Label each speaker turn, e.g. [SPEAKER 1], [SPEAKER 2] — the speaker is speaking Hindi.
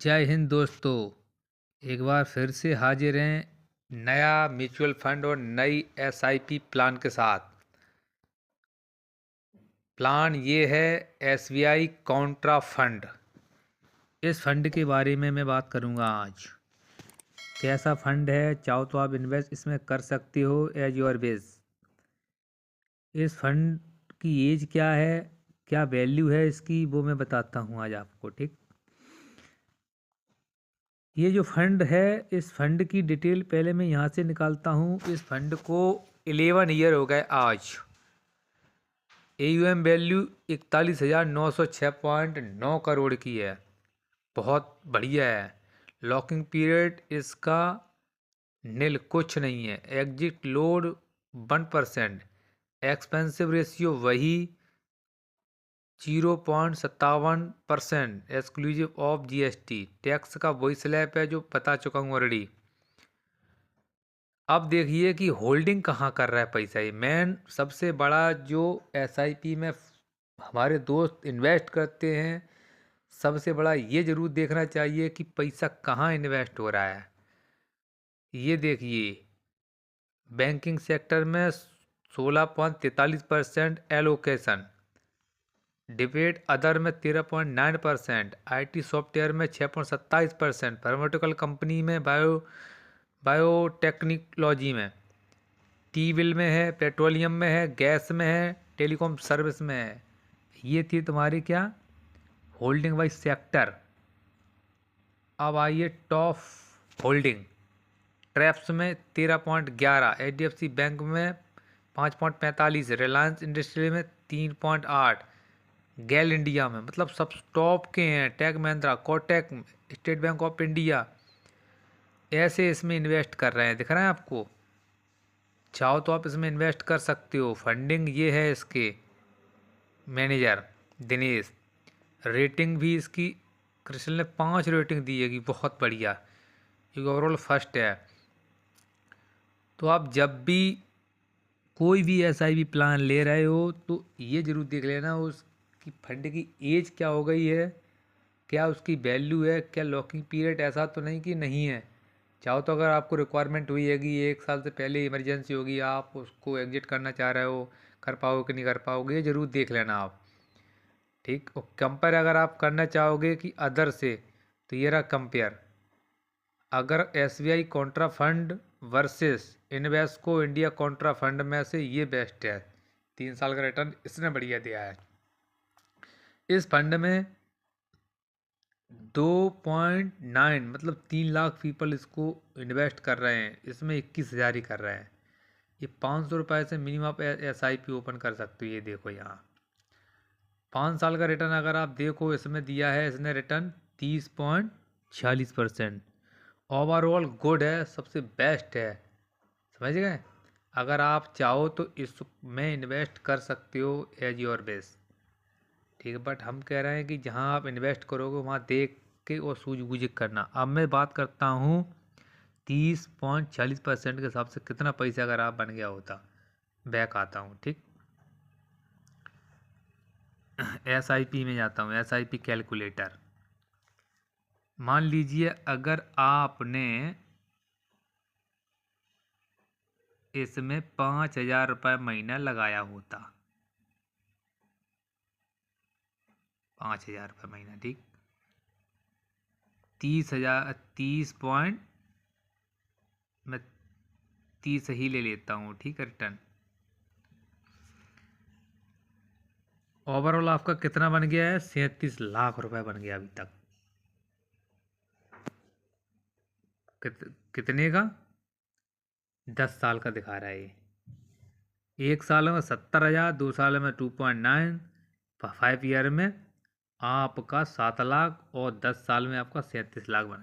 [SPEAKER 1] जय हिंद दोस्तों। एक बार फिर से हाजिर हैं नया म्यूचुअल फंड और नई एसआईपी प्लान के साथ। प्लान ये है एसबीआई कॉन्ट्रा फंड। इस फंड के बारे में मैं बात करूंगा आज। कैसा फंड है, चाहो तो आप इन्वेस्ट इसमें कर सकते हो एज योर बेस। इस फंड की एज क्या है, क्या वैल्यू है इसकी, वो मैं बताता हूँ आज आपको। ठीक, ये जो फंड है, इस फंड की डिटेल पहले मैं यहाँ से निकालता हूँ। इस फंड को 11 ईयर हो गए आज। AUM वैल्यू 41,906.9 करोड़ की है, बहुत बढ़िया है। लॉकिंग पीरियड इसका नील, कुछ नहीं है। Exit load 1%। एक्सपेंसिव रेशियो वही 0.57% एक्सक्लूसिव ऑफ GST। टैक्स का वही स्लैब है जो बता चुका हूँ ऑलरेडी। अब देखिए कि होल्डिंग कहाँ कर रहा है पैसा। ये मेन सबसे बड़ा जो SIP में हमारे दोस्त इन्वेस्ट करते हैं, सबसे बड़ा ये जरूर देखना चाहिए कि पैसा कहाँ इन्वेस्ट हो रहा है। ये देखिए, बैंकिंग सेक्टर में 16.43% एलोकेशन, डिबेट अदर में 13.9%, IT सॉफ्टवेयर में 6.27%, फार्मास्यूटिकल कंपनी में बायोटेक्नोलॉजी में, टी बिल में है, पेट्रोलियम में है, गैस में है, टेलीकॉम सर्विस में है। ये थी तुम्हारी क्या होल्डिंग वाइज सेक्टर। अब आइए टॉप होल्डिंग। ट्रैप्स में 13.11, HDFC बैंक में 5.45, रिलायंस इंडस्ट्री में 3.8, गैल इंडिया में, मतलब सब टॉप के हैं। टेक महिंद्रा, कोटक, स्टेट बैंक ऑफ इंडिया, ऐसे इसमें इन्वेस्ट कर रहे हैं। दिख रहा है आपको? चाहो तो आप इसमें इन्वेस्ट कर सकते हो। फंडिंग ये है इसके मैनेजर दिनेश। रेटिंग भी इसकी क्रिस्टल ने 5 रेटिंग दी है कि बहुत बढ़िया, क्योंकि ओवरऑल फर्स्ट है। तो आप जब भी कोई भी SIP प्लान ले रहे हो तो ये जरूर देख लेना उसकी फंड की एज क्या हो गई है, क्या उसकी वैल्यू है, क्या लॉकिंग पीरियड ऐसा तो नहीं कि नहीं है। चाहो तो अगर आपको रिक्वायरमेंट हुई है कि 1 साल से पहले इमरजेंसी होगी, आप उसको एग्जिट करना चाह रहे हो, कर पाओगे कि नहीं कर पाओगे, ये ज़रूर देख लेना आप। ठीक, और कंपेयर अगर आप करना चाहोगे कि अदर से, तो ये रहा कंपेयर। अगर SBI Contra fund versus Invesco India Contra fund में से ये बेस्ट है। 3 साल का रिटर्न इसने बढ़िया दिया है। इस फंड में 2.9 मतलब 3 लाख पीपल इसको इन्वेस्ट कर रहे हैं। इसमें 21,000 ही कर रहे हैं। ये 500 रुपये से मिनिमम आप SIP ओपन कर सकते हो। ये देखो यहाँ 5 साल का रिटर्न अगर आप देखो, इसमें दिया है इसने रिटर्न 30.46%। ओवरऑल गुड है, सबसे बेस्ट है। समझ गए? अगर आप चाहो तो इसमें इन्वेस्ट कर सकते हो एज योर बेस। ठीक है, बट हम कह रहे हैं कि जहां आप इन्वेस्ट करोगे वहां देख के और सूझ बूझ के करना। अब मैं बात करता हूँ 30.46% के हिसाब से कितना पैसा अगर आप बन गया होता। बैक आता हूँ। ठीक, SIP में जाता हूँ, SIP कैलकुलेटर। मान लीजिए अगर आपने इसमें 5,000 रुपये महीना लगाया होता, 5,000 रुपये महीना। ठीक, 30,000, 30 पॉइंट, मैं 30 ही ले लेता हूँ। ठीक है, रिटर्न ओवरऑल आपका कितना बन गया है? 37 लाख रुपए बन गया अभी तक। कितने का? 10 साल का दिखा रहा है ये। 1 साल में 70,000, 2 साल में 2.9, 5 ईयर में आपका 7 लाख, और 10 साल में आपका 37 लाख बन गया।